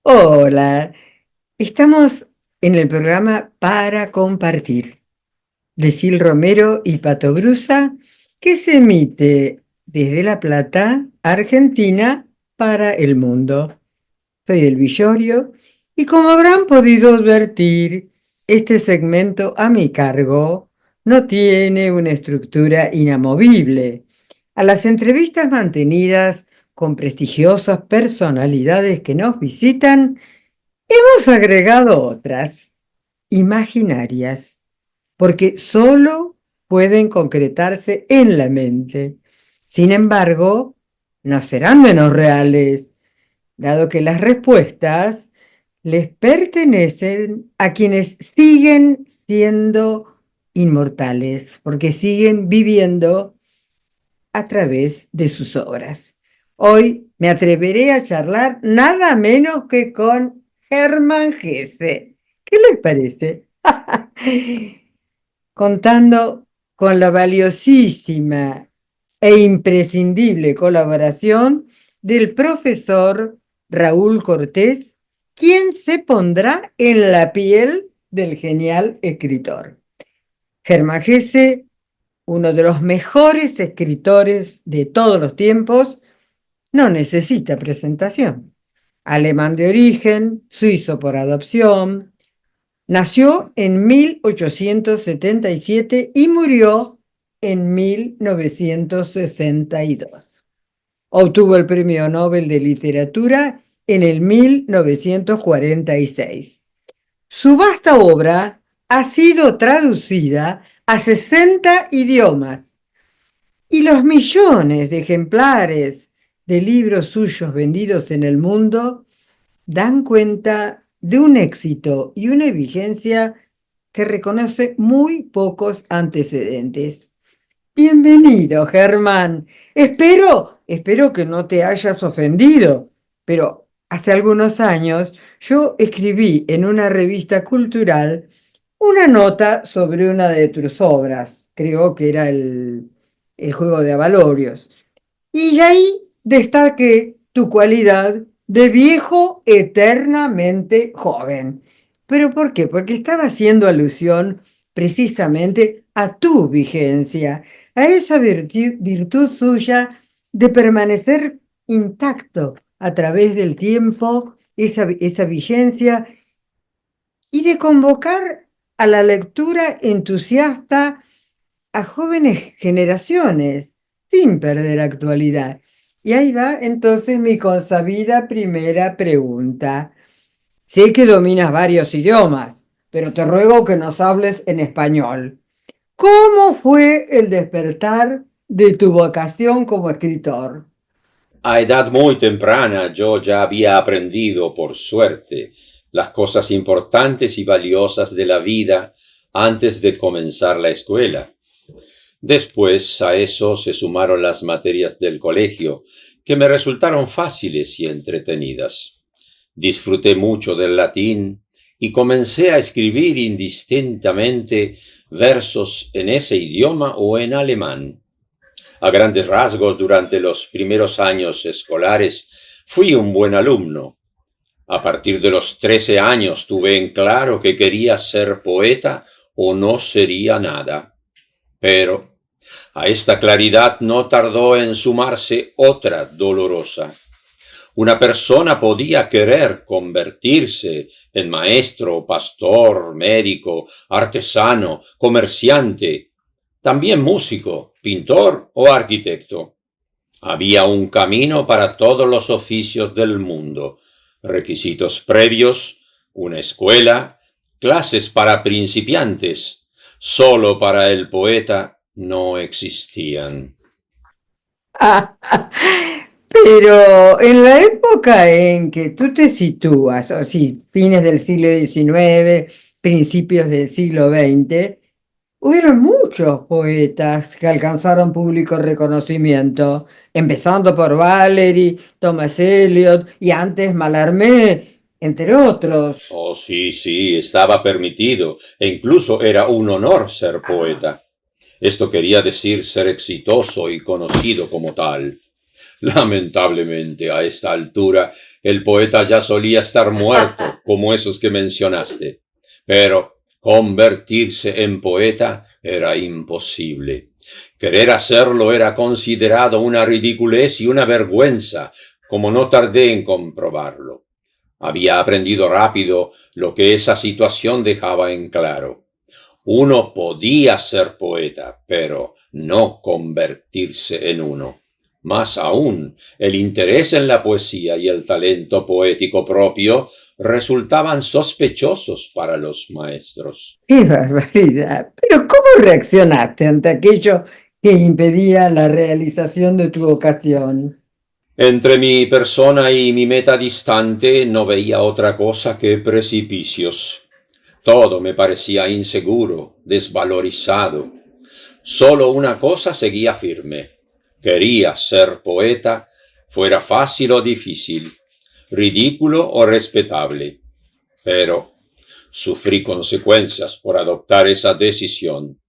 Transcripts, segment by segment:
Hola, estamos en el programa Para Compartir de Sil Romero y Pato Brusa, que se emite desde La Plata, Argentina, para el mundo. Soy el Villorio y como habrán podido advertir, este segmento a mi cargo no tiene una estructura inamovible. A las entrevistas mantenidas con prestigiosas personalidades que nos visitan, hemos agregado otras, imaginarias, porque solo pueden concretarse en la mente. Sin embargo, no serán menos reales, dado que las respuestas les pertenecen a quienes siguen siendo inmortales, porque siguen viviendo a través de sus obras. Hoy me atreveré a charlar nada menos que con Hermann Hesse. ¿Qué les parece? Contando con la valiosísima e imprescindible colaboración del profesor Raúl Cortés, quien se pondrá en la piel del genial escritor. Hermann Hesse, uno de los mejores escritores de todos los tiempos, no necesita presentación. Alemán de origen, suizo por adopción, nació en 1877 y murió en 1962. Obtuvo el Premio Nobel de Literatura en el 1946. Su vasta obra ha sido traducida a 60 idiomas y los millones de ejemplares de libros suyos vendidos en el mundo dan cuenta de un éxito y una vigencia que reconoce muy pocos antecedentes. Bienvenido, Germán. Espero que no te hayas ofendido, pero hace algunos años yo escribí en una revista cultural una nota sobre una de tus obras, creo que era el juego de Avalorios, y ahí destaque tu cualidad de viejo eternamente joven. ¿Pero por qué? Porque estaba haciendo alusión precisamente a tu vigencia, a esa virtud suya de permanecer intacto a través del tiempo, esa vigencia, y de convocar a la lectura entusiasta a jóvenes generaciones, sin perder actualidad. Y ahí va entonces mi consabida primera pregunta. Sé que dominas varios idiomas, pero te ruego que nos hables en español. ¿Cómo fue el despertar de tu vocación como escritor? A edad muy temprana yo ya había aprendido, por suerte, las cosas importantes y valiosas de la vida antes de comenzar la escuela. Después a eso se sumaron las materias del colegio, que me resultaron fáciles y entretenidas. Disfruté mucho del latín y comencé a escribir indistintamente versos en ese idioma o en alemán. A grandes rasgos, durante los primeros años escolares, fui un buen alumno. A partir de los 13 años tuve en claro que quería ser poeta o no sería nada. Pero a esta claridad no tardó en sumarse otra dolorosa. Una persona podía querer convertirse en maestro, pastor, médico, artesano, comerciante, también músico, pintor o arquitecto. Había un camino para todos los oficios del mundo, requisitos previos, una escuela, clases para principiantes. Solo para el poeta no existían. Pero en la época en que tú te sitúas, o sí, fines del siglo XIX, principios del siglo XX, hubieron muchos poetas que alcanzaron público reconocimiento, empezando por Valery, Thomas Eliot y antes Mallarmé, entre otros. Oh, sí, sí, estaba permitido, e incluso era un honor ser poeta. Esto quería decir ser exitoso y conocido como tal. Lamentablemente, a esta altura, el poeta ya solía estar muerto, como esos que mencionaste. Pero convertirse en poeta era imposible. Querer hacerlo era considerado una ridiculez y una vergüenza, como no tardé en comprobarlo. Había aprendido rápido lo que esa situación dejaba en claro. Uno podía ser poeta, pero no convertirse en uno. Más aún, el interés en la poesía y el talento poético propio resultaban sospechosos para los maestros. ¡Qué barbaridad! Pero ¿cómo reaccionaste ante aquello que impedía la realización de tu vocación? Entre mi persona y mi meta distante no veía otra cosa que precipicios. Todo me parecía inseguro, desvalorizado. Solo una cosa seguía firme. Quería ser poeta, fuera fácil o difícil, ridículo o respetable. Pero sufrí consecuencias por adoptar esa decisión.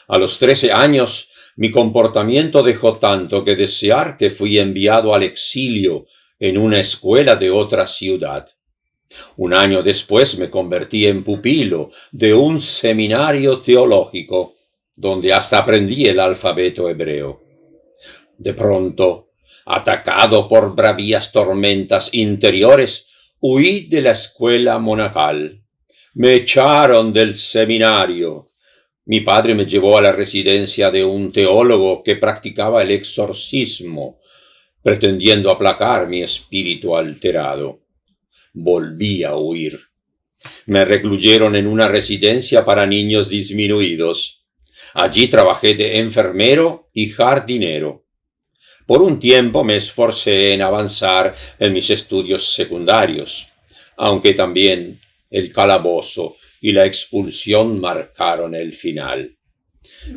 A los 13 años, mi comportamiento dejó tanto que desear que fui enviado al exilio en una escuela de otra ciudad. Un año después me convertí en pupilo de un seminario teológico, donde hasta aprendí el alfabeto hebreo. De pronto, atacado por bravías tormentas interiores, huí de la escuela monacal. Me echaron del seminario. Mi padre me llevó a la residencia de un teólogo que practicaba el exorcismo, pretendiendo aplacar mi espíritu alterado. Volví a huir. Me recluyeron en una residencia para niños disminuidos. Allí trabajé de enfermero y jardinero. Por un tiempo me esforcé en avanzar en mis estudios secundarios, aunque también el calabozo y la expulsión marcaron el final.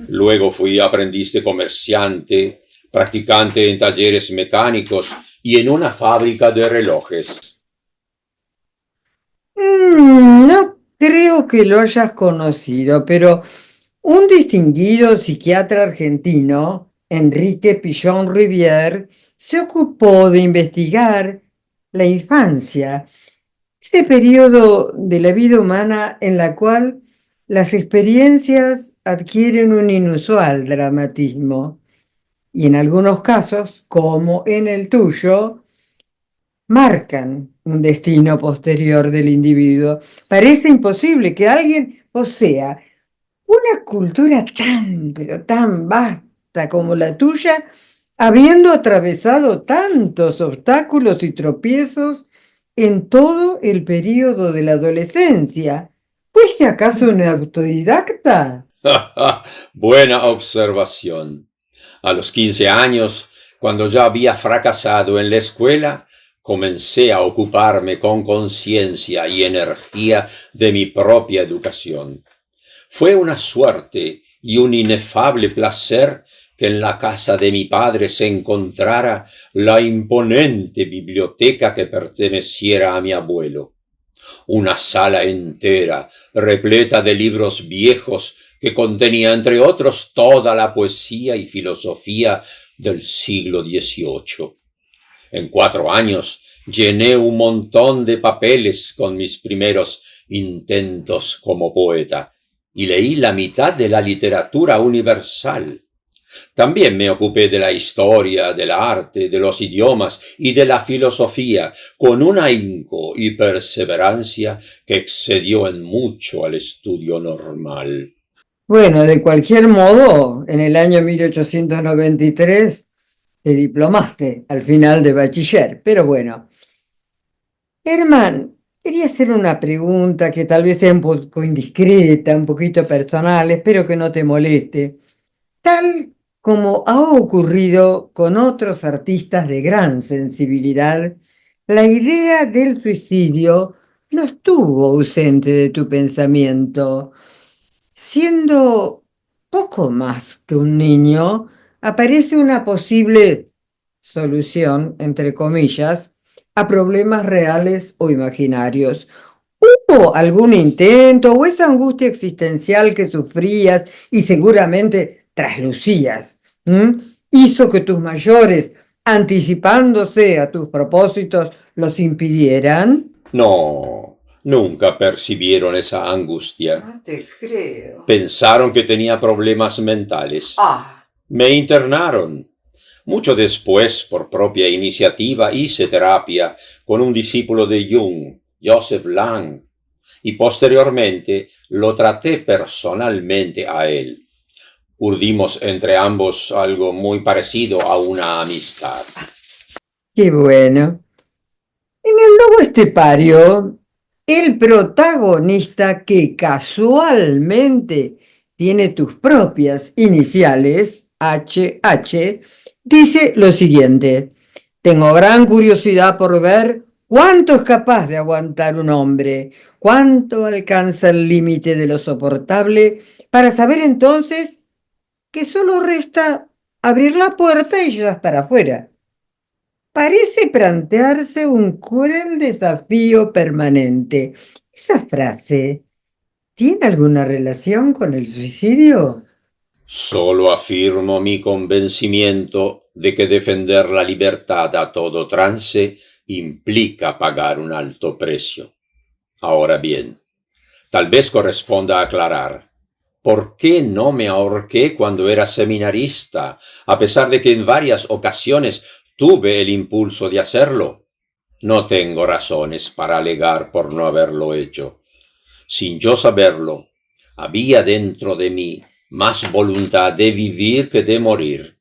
Luego fui aprendiz de comerciante, practicante en talleres mecánicos y en una fábrica de relojes. No creo que lo hayas conocido, pero un distinguido psiquiatra argentino, Enrique Pichon Rivière, se ocupó de investigar la infancia, ese periodo de la vida humana en la cual las experiencias adquieren un inusual dramatismo y en algunos casos, como en el tuyo, marcan un destino posterior del individuo. Parece imposible que alguien posea una cultura tan, pero tan vasta como la tuya, habiendo atravesado tantos obstáculos y tropiezos en todo el período de la adolescencia. ¿Fuiste acaso un autodidacta? Buena observación. A los 15 años, cuando ya había fracasado en la escuela, comencé a ocuparme con conciencia y energía de mi propia educación. Fue una suerte y un inefable placer que en la casa de mi padre se encontrara la imponente biblioteca que perteneciera a mi abuelo. Una sala entera, repleta de libros viejos que contenía, entre otros, toda la poesía y filosofía del siglo XVIII. En 4 años llené un montón de papeles con mis primeros intentos como poeta y leí la mitad de la literatura universal. También me ocupé de la historia, del arte, de los idiomas y de la filosofía con un ahínco y perseverancia que excedió en mucho al estudio normal. Bueno, de cualquier modo, en el año 1893 te diplomaste al final de bachiller. Pero bueno, Herman, quería hacer una pregunta que tal vez sea un poco indiscreta, un poquito personal, espero que no te moleste. Tal como ha ocurrido con otros artistas de gran sensibilidad, la idea del suicidio no estuvo ausente de tu pensamiento. Siendo poco más que un niño, aparece una posible solución, entre comillas, a problemas reales o imaginarios. ¿Hubo algún intento o esa angustia existencial que sufrías y seguramente traslucías, hizo que tus mayores anticipándose a tus propósitos, los impidieran? No, nunca percibieron esa angustia. No te creo. Pensaron que tenía problemas mentales. Ah, Me internaron. Mucho después, por propia iniciativa, hice terapia con un discípulo de Jung, Joseph Lang, y posteriormente lo traté personalmente a él. Urdimos entre ambos algo muy parecido a una amistad. qué bueno. En el lobo estepario, el protagonista que casualmente tiene tus propias iniciales, HH, dice lo siguiente: tengo gran curiosidad por ver cuánto es capaz de aguantar un hombre, cuánto alcanza el límite de lo soportable, para saber entonces que solo resta abrir la puerta y ya estar afuera. Parece plantearse un cruel desafío permanente. ¿Esa frase tiene alguna relación con el suicidio? Solo afirmo mi convencimiento de que defender la libertad a todo trance implica pagar un alto precio. Ahora bien, tal vez corresponda aclarar, ¿por qué no me ahorqué cuando era seminarista, a pesar de que en varias ocasiones tuve el impulso de hacerlo? No tengo razones para alegar por no haberlo hecho. Sin yo saberlo, había dentro de mí más voluntad de vivir que de morir.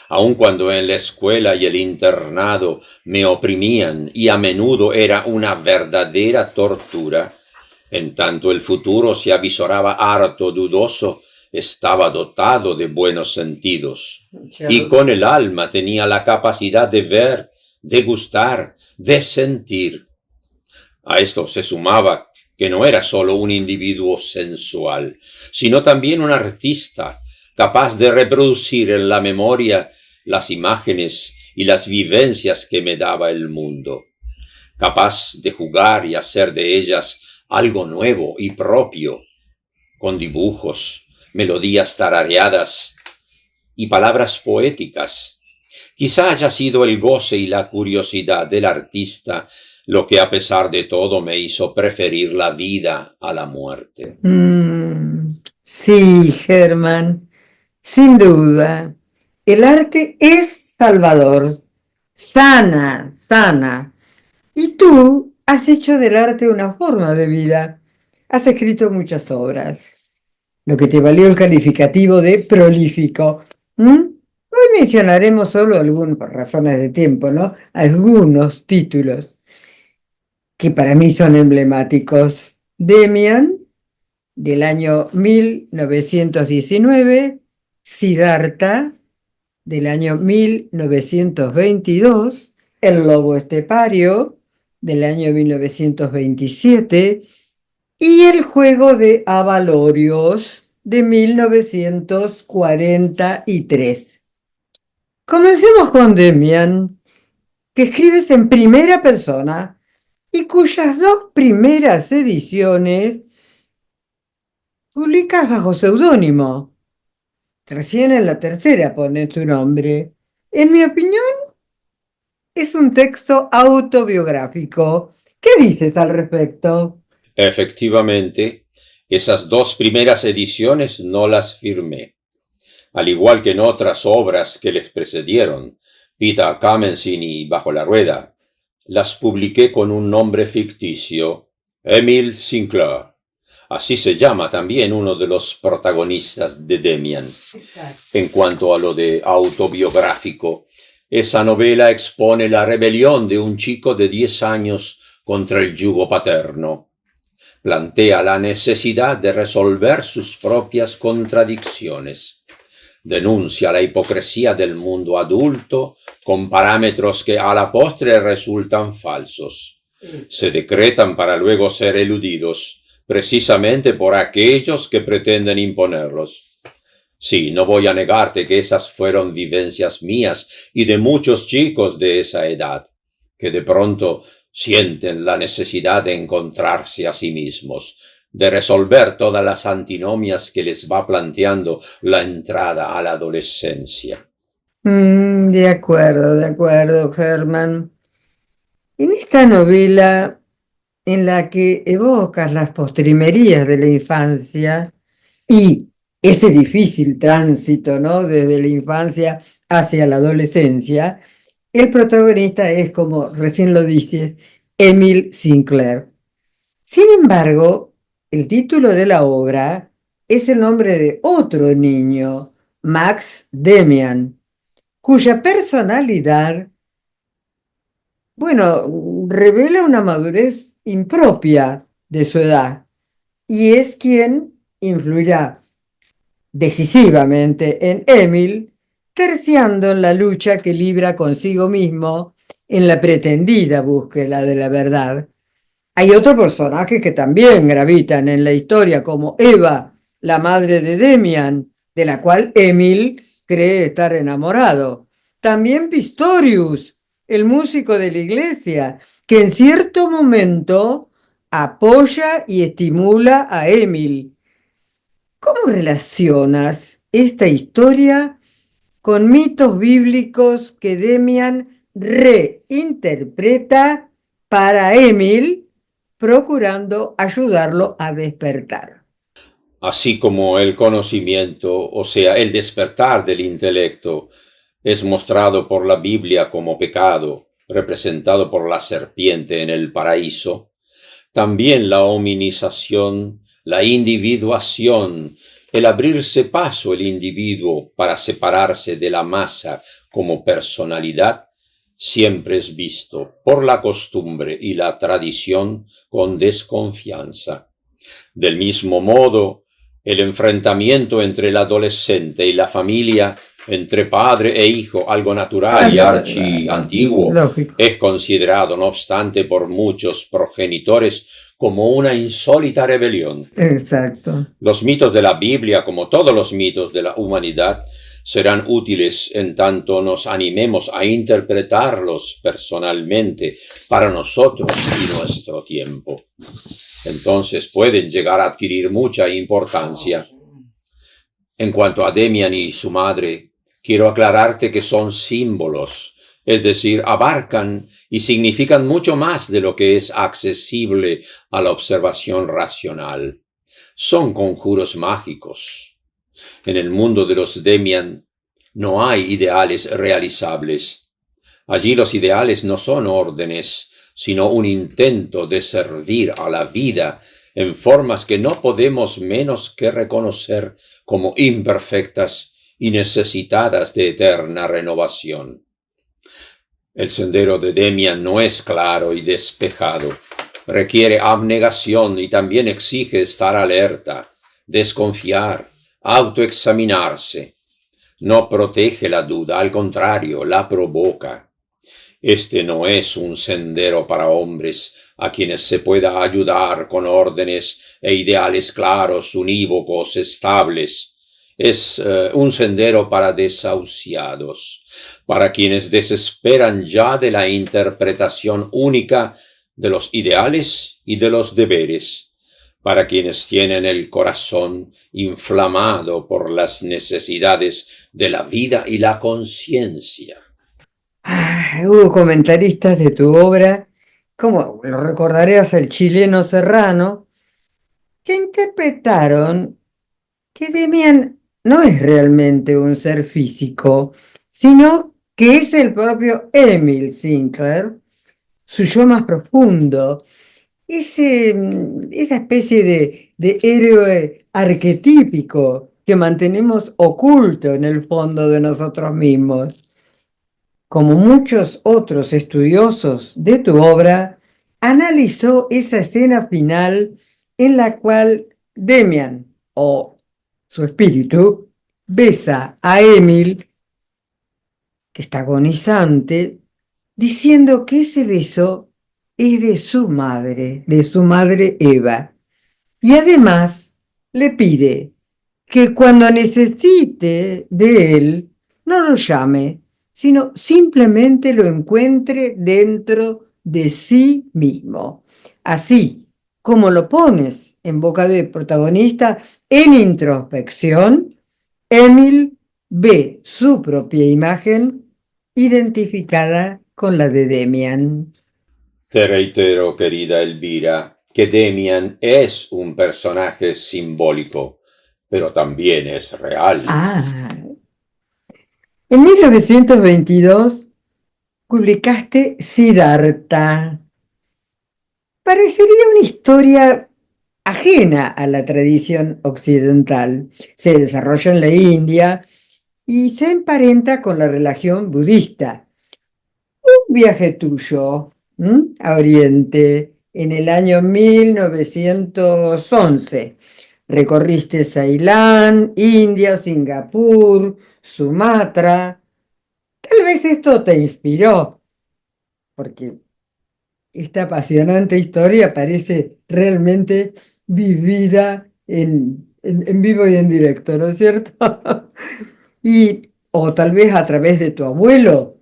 Aun cuando en la escuela y el internado me oprimían y a menudo era una verdadera tortura, en tanto el futuro se avisoraba harto dudoso, estaba dotado de buenos sentidos, y con el alma tenía la capacidad de ver, de gustar, de sentir. A esto se sumaba que no era solo un individuo sensual, sino también un artista, capaz de reproducir en la memoria las imágenes y las vivencias que me daba el mundo, capaz de jugar y hacer de ellas algo nuevo y propio, con dibujos, melodías tarareadas y palabras poéticas. Quizá haya sido el goce y la curiosidad del artista lo que a pesar de todo me hizo preferir la vida a la muerte. Sí, Germán, sin duda. El arte es salvador, sana. Y tú has hecho del arte una forma de vida. Has escrito muchas obras, lo que te valió el calificativo de prolífico. Hoy mencionaremos solo algunos, por razones de tiempo, ¿no? Algunos títulos que para mí son emblemáticos. Demian, del año 1919, Siddhartha, del año 1922, El lobo estepario, del año 1927, y El juego de Avalorios, de 1943. Comencemos con Demian, que escribes en primera persona y cuyas dos primeras ediciones publicas bajo seudónimo. Recién en la tercera pones tu nombre. En mi opinión, es un texto autobiográfico. ¿Qué dices al respecto? Efectivamente, esas dos primeras ediciones no las firmé, al igual que en otras obras que les precedieron, Peter Kamensin y Bajo la Rueda, las publiqué con un nombre ficticio, Emile Sinclair. Así se llama también uno de los protagonistas de Demian. Exacto. En cuanto a lo de autobiográfico, esa novela expone la rebelión de un chico de 10 años contra el yugo paterno. Plantea la necesidad de resolver sus propias contradicciones. Denuncia la hipocresía del mundo adulto con parámetros que a la postre resultan falsos. Se decretan para luego ser eludidos, precisamente por aquellos que pretenden imponerlos. Sí, no voy a negarte que esas fueron vivencias mías y de muchos chicos de esa edad, que de pronto sienten la necesidad de encontrarse a sí mismos, de resolver todas las antinomias que les va planteando la entrada a la adolescencia. De acuerdo, Herman. En esta novela en la que evocas las postrimerías de la infancia y ese difícil tránsito, ¿no? Desde la infancia hacia la adolescencia, el protagonista es, como recién lo dices, Emil Sinclair. Sin embargo, el título de la obra es el nombre de otro niño, Max Demian, cuya personalidad, bueno, revela una madurez impropia de su edad y es quien influirá decisivamente en Emil, terciando en la lucha que libra consigo mismo en la pretendida búsqueda de la verdad. Hay otros personajes que también gravitan en la historia, como Eva, la madre de Demian, de la cual Emil cree estar enamorado. También Pistorius, el músico de la iglesia, que en cierto momento apoya y estimula a Emil. ¿Cómo relacionas esta historia con mitos bíblicos que Demian reinterpreta para Emil, procurando ayudarlo a despertar? Así como el conocimiento, o sea, el despertar del intelecto, es mostrado por la Biblia como pecado, representado por la serpiente en el paraíso, también la hominización, la individuación, el abrirse paso el individuo para separarse de la masa como personalidad, siempre es visto por la costumbre y la tradición con desconfianza. Del mismo modo, el enfrentamiento entre el adolescente y la familia, entre padre e hijo, algo natural y archi antiguo, Lógico. es considerado, no obstante, por muchos progenitores como una insólita rebelión. Exacto. Los mitos de la Biblia, como todos los mitos de la humanidad, serán útiles en tanto nos animemos a interpretarlos personalmente para nosotros y nuestro tiempo. Entonces pueden llegar a adquirir mucha importancia. En cuanto a Demian y su madre, quiero aclararte que son símbolos, es decir, abarcan y significan mucho más de lo que es accesible a la observación racional. Son conjuros mágicos. En el mundo de los Demian no hay ideales realizables. Allí los ideales no son órdenes, sino un intento de servir a la vida en formas que no podemos menos que reconocer como imperfectas y necesitadas de eterna renovación. El sendero de Demian no es claro y despejado. Requiere abnegación y también exige estar alerta, desconfiar, autoexaminarse. No protege la duda, al contrario, la provoca. Este no es un sendero para hombres a quienes se pueda ayudar con órdenes e ideales claros, unívocos, estables. Es un sendero para desahuciados, para quienes desesperan ya de la interpretación única de los ideales y de los deberes, para quienes tienen el corazón inflamado por las necesidades de la vida y la conciencia. Hubo comentaristas de tu obra, como lo recordarás el chileno Serrano, que interpretaron que Demian no es realmente un ser físico, sino que es el propio Emil Sinclair, su yo más profundo, esa especie de héroe arquetípico que mantenemos oculto en el fondo de nosotros mismos. Como muchos otros estudiosos de tu obra, analizó esa escena final en la cual Demian, o su espíritu, besa a Emil, que está agonizante, diciendo que ese beso es de su madre Eva. Y además le pide que cuando necesite de él, no lo llame, sino simplemente lo encuentre dentro de sí mismo. Así como lo pones en boca del protagonista en introspección, Emil ve su propia imagen identificada con la de Demian. Te reitero, querida Elvira, que Demian es un personaje simbólico, pero también es real. En 1922 publicaste Siddhartha. Parecería una historia ajena a la tradición occidental. Se desarrolla en la India y se emparenta con la religión budista. Un viaje tuyo a Oriente en el año 1911. Recorriste Ceilán, India, Singapur, Sumatra. Tal vez esto te inspiró, porque esta apasionante historia parece realmente vivida en vivo y en directo, ¿no es cierto? O tal vez a través de tu abuelo,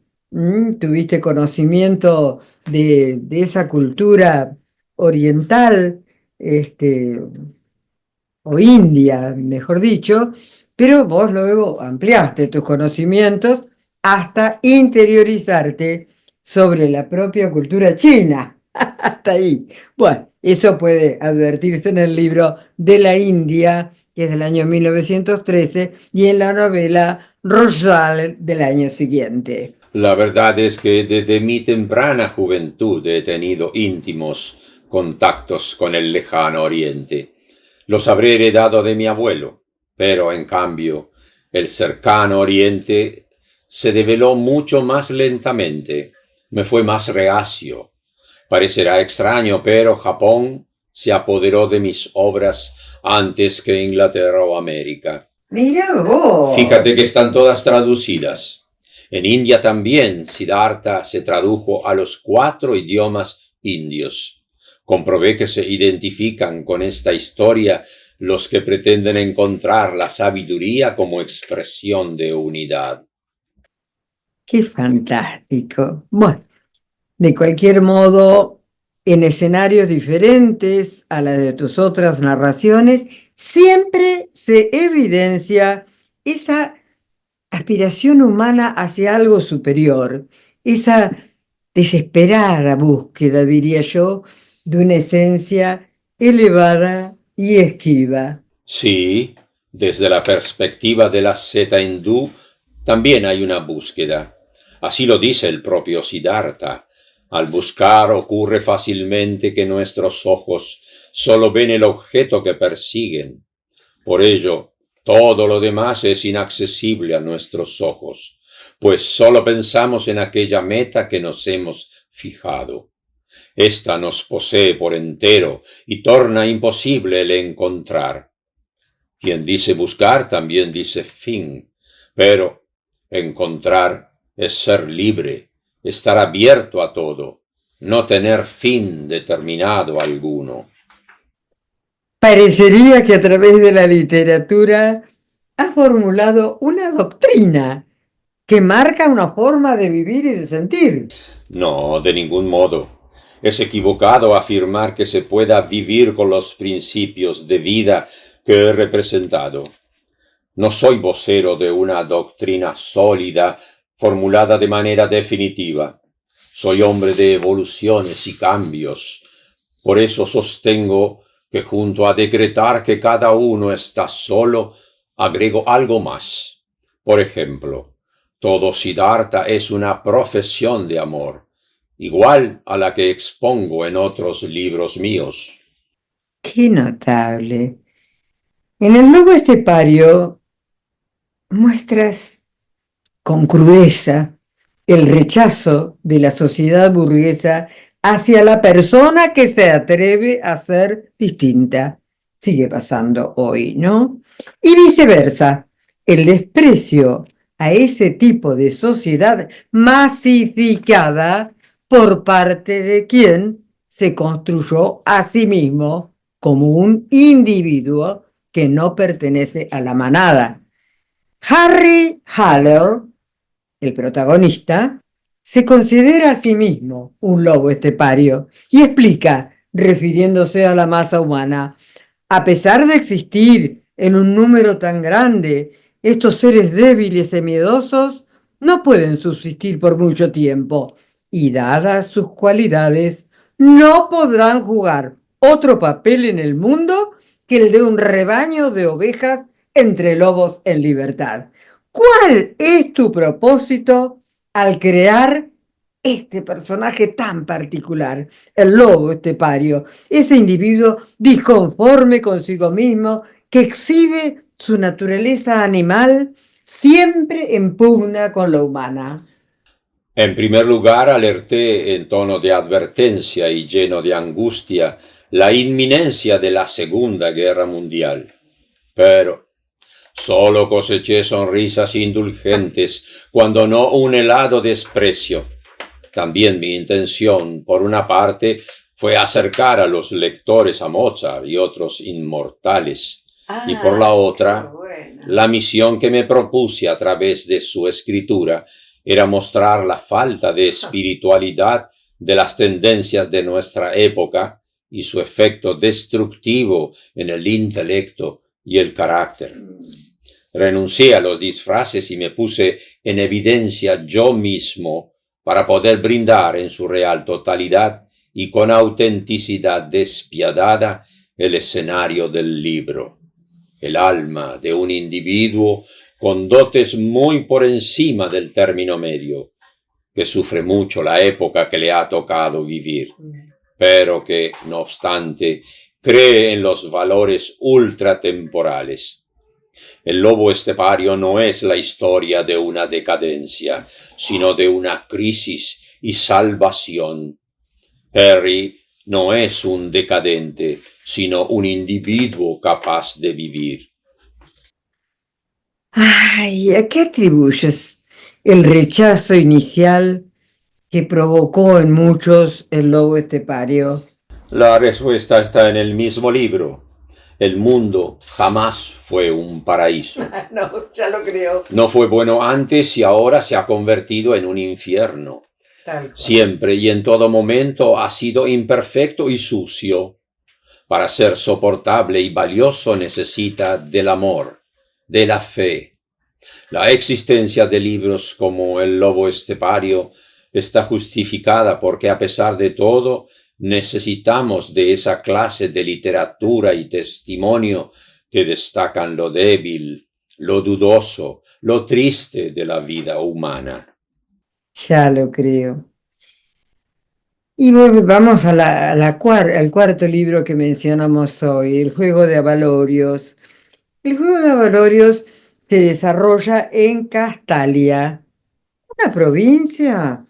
tuviste conocimiento de esa cultura oriental, este, o india, mejor dicho, pero vos luego ampliaste tus conocimientos hasta interiorizarte sobre la propia cultura china. Hasta ahí. Bueno, eso puede advertirse en el libro de la India, que es del año 1913, y en la novela Rosal del año siguiente. La verdad es que desde mi temprana juventud he tenido íntimos contactos con el lejano Oriente. Los habré heredado de mi abuelo, pero en cambio el cercano Oriente se develó mucho más lentamente, me fue más reacio. Parecerá extraño, pero Japón se apoderó de mis obras antes que Inglaterra o América. Mira vos. Fíjate que están todas traducidas. En India también Siddhartha se tradujo a los 4 idiomas indios. Comprobé que se identifican con esta historia los que pretenden encontrar la sabiduría como expresión de unidad. ¡Qué fantástico! Bueno, de cualquier modo, en escenarios diferentes a la de tus otras narraciones, siempre se evidencia esa aspiración humana hacia algo superior, esa desesperada búsqueda, diría yo, de una esencia elevada y esquiva. Sí, desde la perspectiva de la seta hindú, también hay una búsqueda. Así lo dice el propio Siddhartha. Al buscar ocurre fácilmente que nuestros ojos solo ven el objeto que persiguen. Por ello, todo lo demás es inaccesible a nuestros ojos, pues solo pensamos en aquella meta que nos hemos fijado. Esta nos posee por entero y torna imposible el encontrar. Quien dice buscar también dice fin, pero encontrar es ser libre, estar abierto a todo, no tener fin determinado alguno. Parecería que a través de la literatura has formulado una doctrina que marca una forma de vivir y de sentir. No, de ningún modo. Es equivocado afirmar que se pueda vivir con los principios de vida que he representado. No soy vocero de una doctrina sólida formulada de manera definitiva. Soy hombre de evoluciones y cambios. Por eso sostengo que junto a decretar que cada uno está solo, agrego algo más. Por ejemplo, todo Siddhartha es una profesión de amor, igual a la que expongo en otros libros míos. ¡Qué notable! En el Lobo Estepario muestras con crudeza el rechazo de la sociedad burguesa hacia la persona que se atreve a ser distinta. Sigue pasando hoy, ¿no? Y viceversa, el desprecio a ese tipo de sociedad masificada por parte de quien se construyó a sí mismo como un individuo que no pertenece a la manada. Harry Haller, el protagonista, se considera a sí mismo un lobo estepario y explica, refiriéndose a la masa humana, a pesar de existir en un número tan grande Estos seres débiles y miedosos no pueden subsistir por mucho tiempo y, dadas sus cualidades, no podrán jugar otro papel en el mundo que el de un rebaño de ovejas entre lobos en libertad. ¿Cuál es tu propósito al crear este personaje tan particular, el lobo estepario, ese individuo disconforme consigo mismo que exhibe su naturaleza animal siempre en pugna con la humana? En primer lugar, alerté en tono de advertencia y lleno de angustia la inminencia de la Segunda Guerra Mundial. Pero solo coseché sonrisas indulgentes, cuando no un helado desprecio. También mi intención, por una parte, fue acercar a los lectores a Mozart y otros inmortales, y por la otra, la misión que me propuse a través de su escritura era mostrar la falta de espiritualidad de las tendencias de nuestra época y su efecto destructivo en el intelecto y el carácter. Renuncié a los disfraces y me puse en evidencia yo mismo para poder brindar en su real totalidad y con autenticidad despiadada el escenario del libro, el alma de un individuo con dotes muy por encima del término medio, que sufre mucho la época que le ha tocado vivir, pero que, no obstante, cree en los valores ultratemporales. El lobo estepario no es la historia de una decadencia, sino de una crisis y salvación. Harry no es un decadente, sino un individuo capaz de vivir. Ay, ¿a qué atribuyes el rechazo inicial que provocó en muchos el lobo estepario? La respuesta está en el mismo libro. El mundo jamás fue un paraíso. No, ya lo creo. No fue bueno antes y ahora se ha convertido en un infierno. Siempre y en todo momento ha sido imperfecto y sucio. Para ser soportable y valioso necesita del amor, de la fe. La existencia de libros como El lobo estepario está justificada porque, a pesar de todo, necesitamos de esa clase de literatura y testimonio que destacan lo débil, lo dudoso, lo triste de la vida humana. Ya lo creo. Y vamos a al cuarto libro que mencionamos hoy, El juego de Avalorios. El juego de Avalorios se desarrolla en Castalia, una provincia,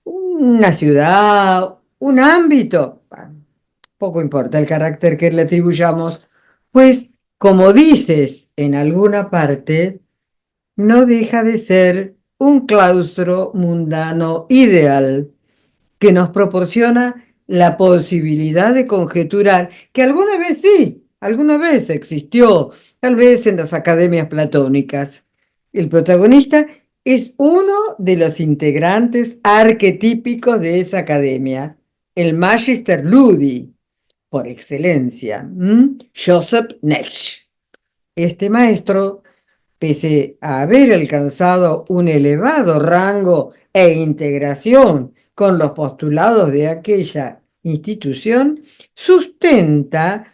una ciudad, un ámbito. Poco importa el carácter que le atribuyamos, pues, como dices en alguna parte, no deja de ser un claustro mundano ideal que nos proporciona la posibilidad de conjeturar que alguna vez sí, alguna vez existió, tal vez en las academias platónicas. El protagonista es uno de los integrantes arquetípicos de esa academia, el Magister Ludi, por excelencia, Joseph Netsch. Este maestro, pese a haber alcanzado un elevado rango e integración con los postulados de aquella institución, sustenta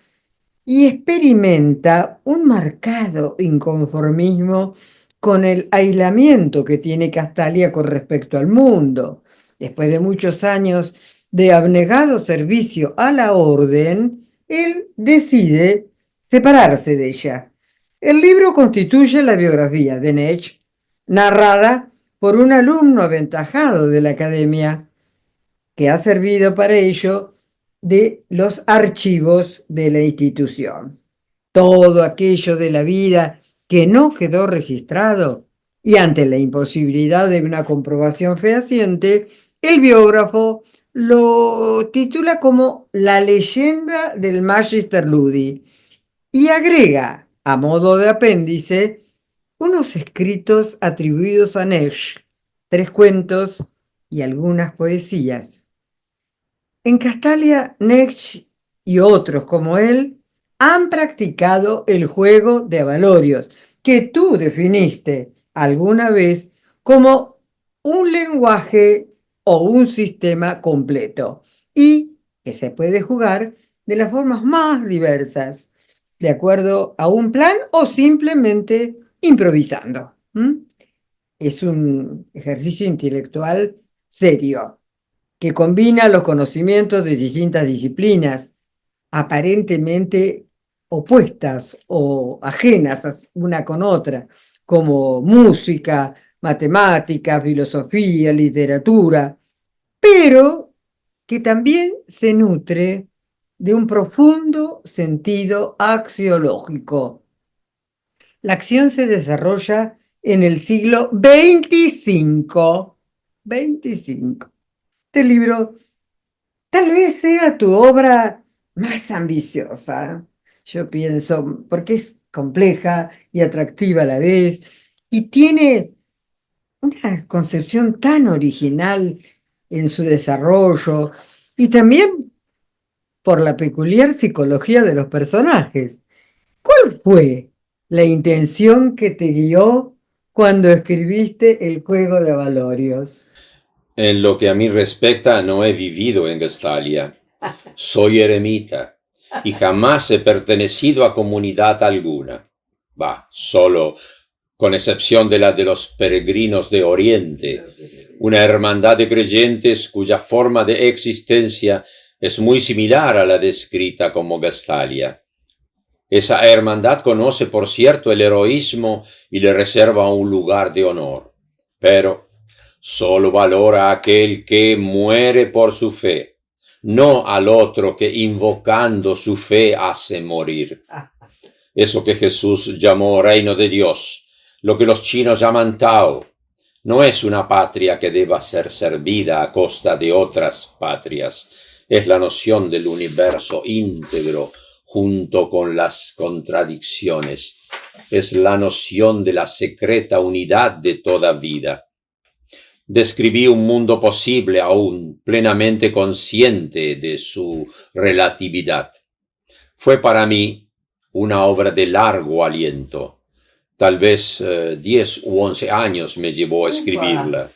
y experimenta un marcado inconformismo con el aislamiento que tiene Castalia con respecto al mundo. Después de muchos años de abnegado servicio a la orden, él decide separarse de ella. El libro constituye la biografía de Netsch, narrada por un alumno aventajado de la academia, que ha servido para ello de los archivos de la institución. Todo aquello de la vida que no quedó registrado y ante la imposibilidad de una comprobación fehaciente, el biógrafo lo titula como La leyenda del Magister Ludi y agrega, a modo de apéndice, unos escritos atribuidos a Netsch, 3 cuentos y algunas poesías. En Castalia, Netsch y otros como él han practicado el juego de Avalorios, que tú definiste alguna vez como un lenguaje o un sistema completo y que se puede jugar de las formas más diversas, de acuerdo a un plan o simplemente improvisando. Es un ejercicio intelectual serio que combina los conocimientos de distintas disciplinas, aparentemente opuestas o ajenas una con otra, como música, matemática, filosofía, literatura, pero que también se nutre de un profundo sentido axiológico. La acción se desarrolla en el siglo XXV. 25. Este libro tal vez sea tu obra más ambiciosa, yo pienso, porque es compleja y atractiva a la vez, y tiene una concepción tan original en su desarrollo, y también por la peculiar psicología de los personajes. ¿Cuál fue la intención que te guió cuando escribiste El juego de Avalorios? En lo que a mí respecta, no he vivido en Gestalia. Soy eremita y jamás he pertenecido a comunidad alguna. Solo con excepción de la de los peregrinos de Oriente, una hermandad de creyentes cuya forma de existencia es muy similar a la descrita como Gestalia. Esa hermandad conoce, por cierto, el heroísmo y le reserva un lugar de honor, pero solo valora a aquel que muere por su fe, no al otro que invocando su fe hace morir. Eso que Jesús llamó reino de Dios, lo que los chinos llaman Tao, no es una patria que deba ser servida a costa de otras patrias. Es la noción del universo íntegro junto con las contradicciones. Es la noción de la secreta unidad de toda vida. Describí un mundo posible aún plenamente consciente de su relatividad. Fue para mí una obra de largo aliento. Tal vez 10 u 11 años me llevó a escribirla.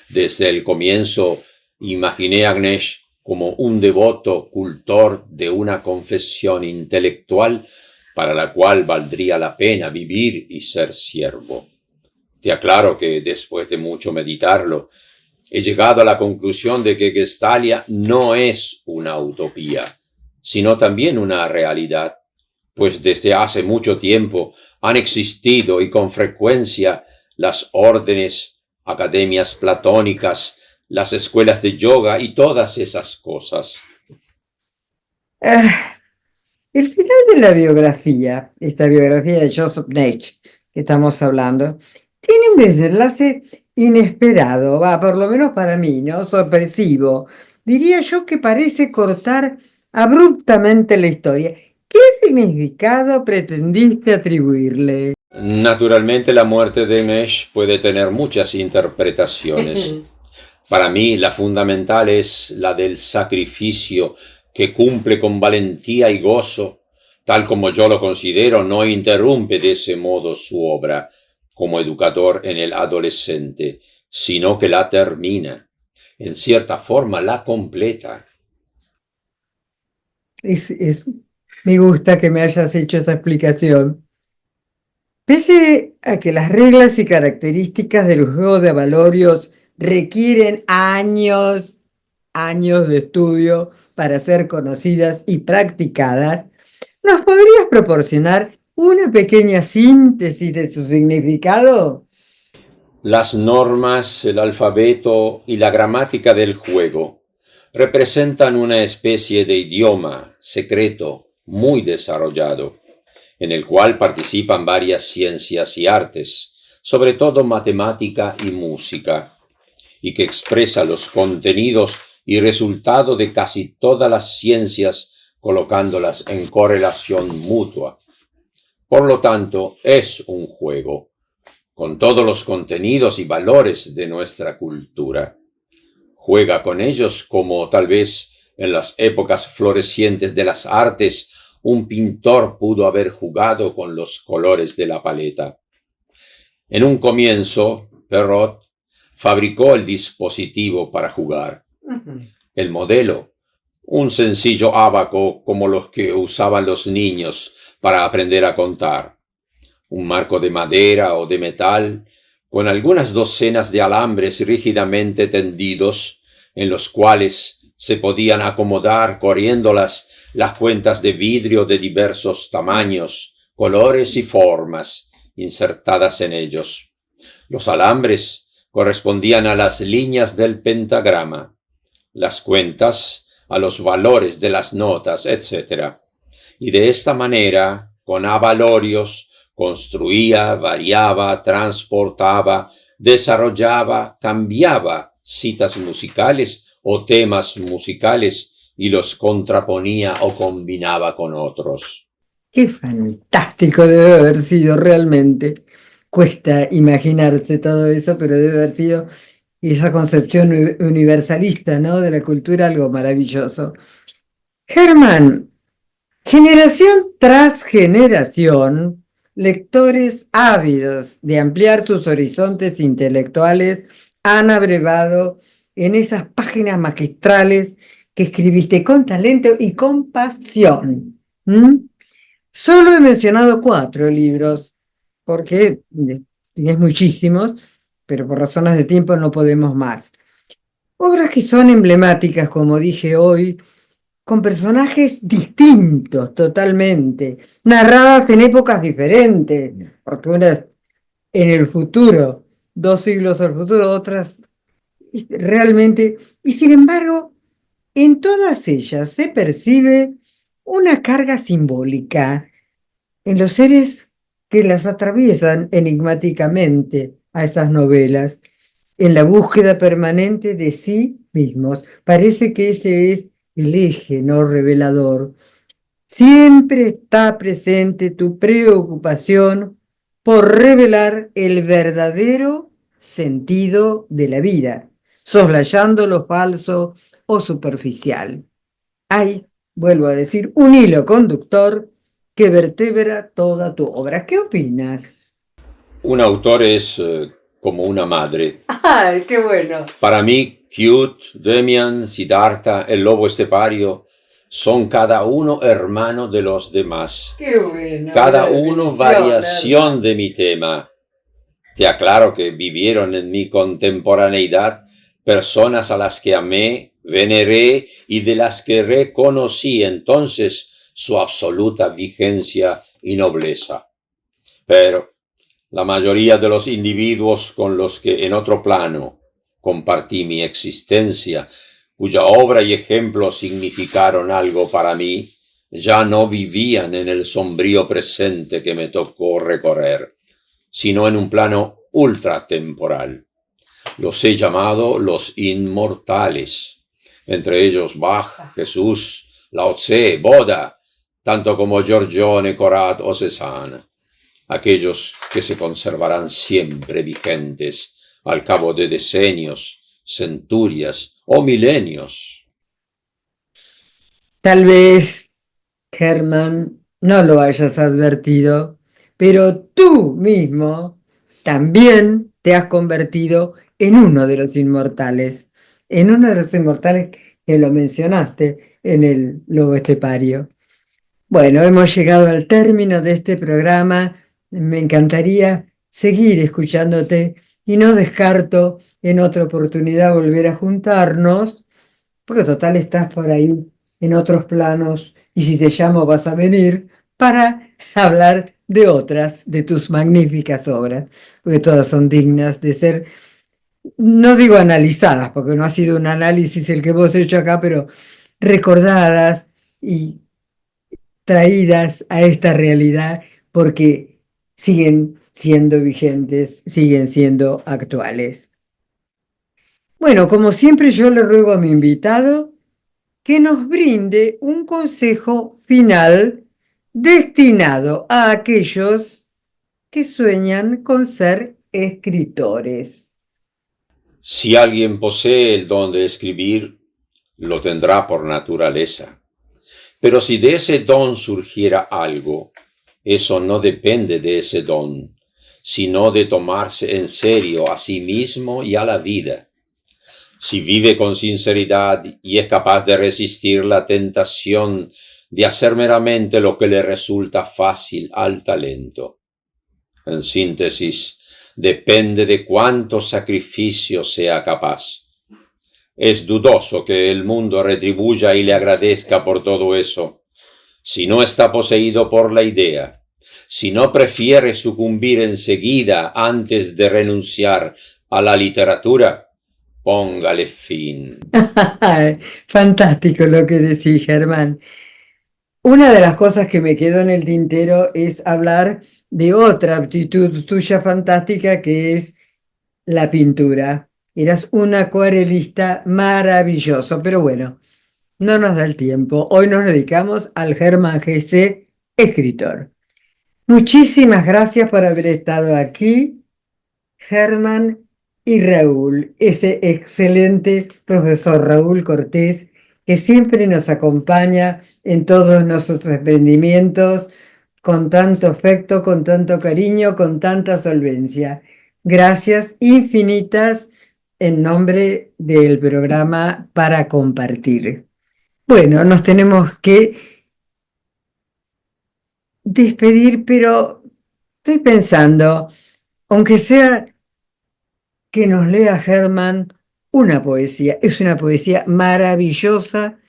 Desde el comienzo imaginé a Ganesh como un devoto cultor de una confesión intelectual para la cual valdría la pena vivir y ser siervo. Te aclaro que después de mucho meditarlo, he llegado a la conclusión de que Gestalia no es una utopía, sino también una realidad, pues desde hace mucho tiempo han existido y con frecuencia las órdenes, academias platónicas, las escuelas de yoga y todas esas cosas. El final de la biografía, esta biografía de Joseph Nash que estamos hablando, tiene un desenlace inesperado, por lo menos para mí, ¿no? Sorpresivo. Diría yo que parece cortar abruptamente la historia. ¿Qué significado pretendiste atribuirle? Naturalmente la muerte de Ganesh puede tener muchas interpretaciones. Para mí la fundamental es la del sacrificio que cumple con valentía y gozo, tal como yo lo considero, no interrumpe de ese modo su obra como educador en el adolescente, sino que la termina, en cierta forma la completa. Me gusta que me hayas hecho esta explicación. Pese a que las reglas y características del juego de Avalorios requieren años de estudio para ser conocidas y practicadas, ¿nos podrías proporcionar una pequeña síntesis de su significado? Las normas, el alfabeto y la gramática del juego representan una especie de idioma secreto muy desarrollado, en el cual participan varias ciencias y artes, sobre todo matemática y música, y que expresa los contenidos y resultado de casi todas las ciencias colocándolas en correlación mutua. Por lo tanto, es un juego, con todos los contenidos y valores de nuestra cultura. Juega con ellos como tal vez en las épocas florecientes de las artes un pintor pudo haber jugado con los colores de la paleta. En un comienzo, Perrault fabricó el dispositivo para jugar. El modelo, un sencillo ábaco como los que usaban los niños para aprender a contar. Un marco de madera o de metal, con algunas docenas de alambres rígidamente tendidos, en los cuales se podían acomodar corriendo las cuentas de vidrio de diversos tamaños, colores y formas insertadas en ellos. Los alambres correspondían a las líneas del pentagrama, las cuentas a los valores de las notas, etc. Y de esta manera, con abalorios, construía, variaba, transportaba, desarrollaba, cambiaba citas musicales o temas musicales y los contraponía o combinaba con otros. Qué fantástico debe haber sido realmente. Cuesta imaginarse todo eso, pero debe haber sido esa concepción universalista, ¿no?, de la cultura, algo maravilloso. Germán, generación tras generación, lectores ávidos de ampliar tus horizontes intelectuales han abrevado en esas páginas magistrales que escribiste con talento y con pasión. Solo he mencionado 4 libros, porque tienes muchísimos, pero por razones de tiempo no podemos más. Obras que son emblemáticas, como dije hoy, con personajes distintos totalmente, narradas en épocas diferentes, porque unas en el futuro, 2 siglos al futuro, otras realmente, y sin embargo, en todas ellas se percibe una carga simbólica en los seres que las atraviesan enigmáticamente a esas novelas, en la búsqueda permanente de sí mismos. Parece que ese es el eje, ¿no?, revelador. Siempre está presente tu preocupación por revelar el verdadero sentido de la vida, soslayando lo falso o superficial. Hay, vuelvo a decir, un hilo conductor que vertebra toda tu obra. ¿Qué opinas? Un autor es como una madre. ¡Ay, qué bueno! Para mí, Cute, Demian, Siddhartha, el lobo estepario, son cada uno hermano de los demás. ¡Qué bueno! Cada uno variación de mi tema. Te aclaro que vivieron en mi contemporaneidad personas a las que amé, veneré y de las que reconocí entonces su absoluta vigencia y nobleza. Pero la mayoría de los individuos con los que en otro plano compartí mi existencia, cuya obra y ejemplo significaron algo para mí, ya no vivían en el sombrío presente que me tocó recorrer, sino en un plano ultratemporal. Los he llamado los inmortales, entre ellos Bach, Jesús, Lao Tse, Buddha, tanto como Giorgione, Corot o Cézanne, aquellos que se conservarán siempre vigentes al cabo de decenios, centurias o milenios. Tal vez, Germán, no lo hayas advertido, pero tú mismo también te has convertido en uno de los inmortales, que lo mencionaste en el Lobo Estepario. Bueno, hemos llegado al término de este programa. Me encantaría seguir escuchándote y no descarto en otra oportunidad volver a juntarnos, porque total estás por ahí en otros planos y si te llamo vas a venir para hablar de otras de tus magníficas obras, porque todas son dignas de ser, no digo analizadas, porque no ha sido un análisis el que vos has hecho acá, pero recordadas y traídas a esta realidad porque siguen siendo vigentes, siguen siendo actuales. Bueno, como siempre yo le ruego a mi invitado que nos brinde un consejo final destinado a aquellos que sueñan con ser escritores. Si alguien posee el don de escribir, lo tendrá por naturaleza. Pero si de ese don surgiera algo, eso no depende de ese don, sino de tomarse en serio a sí mismo y a la vida. Si vive con sinceridad y es capaz de resistir la tentación de hacer meramente lo que le resulta fácil al talento. En síntesis, depende de cuánto sacrificio sea capaz. Es dudoso que el mundo retribuya y le agradezca por todo eso, si no está poseído por la idea, si no prefiere sucumbir enseguida antes de renunciar a la literatura. Póngale fin. Fantástico lo que decís, Germán. Una de las cosas que me quedó en el tintero es hablar de otra aptitud tuya fantástica, que es la pintura. Eras un acuarelista maravilloso, pero bueno, no nos da el tiempo. Hoy nos dedicamos al Germán Gese, escritor. Muchísimas gracias por haber estado aquí, Germán, y Raúl, ese excelente profesor Raúl Cortés, que siempre nos acompaña en todos nuestros emprendimientos, con tanto afecto, con tanto cariño, con tanta solvencia. Gracias infinitas en nombre del programa Para Compartir. Bueno, nos tenemos que despedir, pero estoy pensando, aunque sea que nos lea Germán una poesía. Es una poesía maravillosa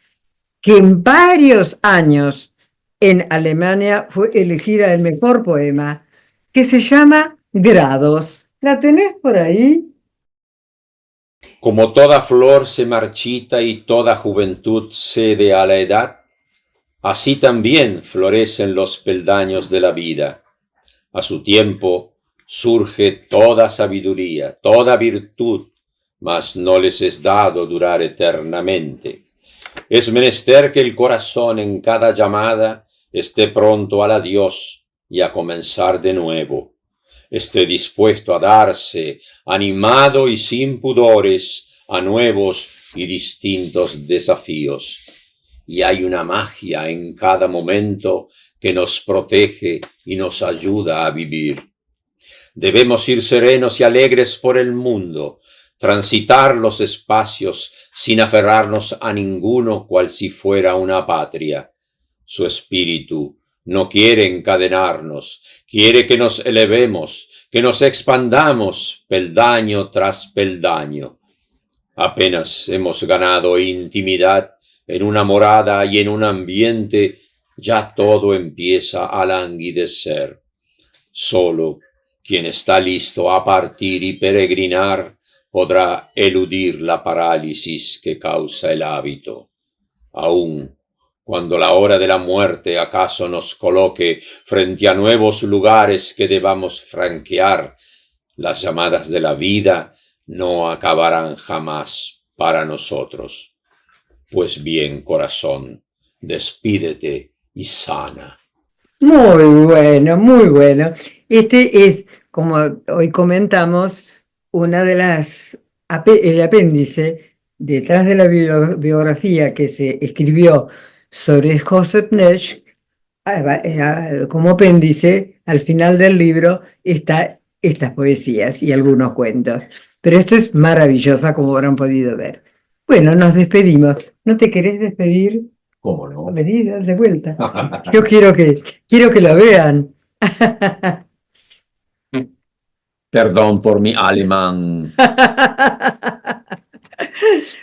que en varios años en Alemania fue elegida el mejor poema, que se llama Grados. ¿La tenés por ahí? Como toda flor se marchita y toda juventud cede a la edad, así también florecen los peldaños de la vida. A su tiempo surge toda sabiduría, toda virtud, mas no les es dado durar eternamente. Es menester que el corazón en cada llamada esté pronto al adiós y a comenzar de nuevo. Esté dispuesto a darse, animado y sin pudores, a nuevos y distintos desafíos. Y hay una magia en cada momento que nos protege y nos ayuda a vivir. Debemos ir serenos y alegres por el mundo, transitar los espacios sin aferrarnos a ninguno cual si fuera una patria. Su espíritu no quiere encadenarnos, quiere que nos elevemos, que nos expandamos peldaño tras peldaño. Apenas hemos ganado intimidad en una morada y en un ambiente, ya todo empieza a languidecer. Solo quien está listo a partir y peregrinar podrá eludir la parálisis que causa el hábito. Aún cuando la hora de la muerte acaso nos coloque frente a nuevos lugares que debamos franquear, las llamadas de la vida no acabarán jamás para nosotros. Pues bien, corazón, despídete y sana. Muy bueno, muy bueno. Este es, como hoy comentamos, una de el apéndice detrás de la biografía que se escribió sobre Joseph Nash. Como apéndice, al final del libro, está estas poesías y algunos cuentos. Pero esto es maravillosa, como habrán podido ver. Bueno, nos despedimos. ¿No te querés despedir? ¿Cómo no? Vení, de vuelta. Yo quiero que lo vean. Perdón por mi alemán.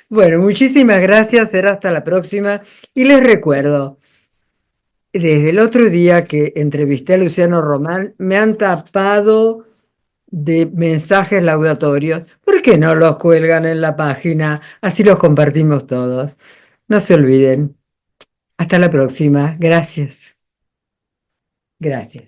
Bueno, muchísimas gracias. Será hasta la próxima. Y les recuerdo, desde el otro día que entrevisté a Luciano Román, me han tapado de mensajes laudatorios. ¿Por qué no los cuelgan en la página? Así los compartimos todos. No se olviden. Hasta la próxima. Gracias. Gracias.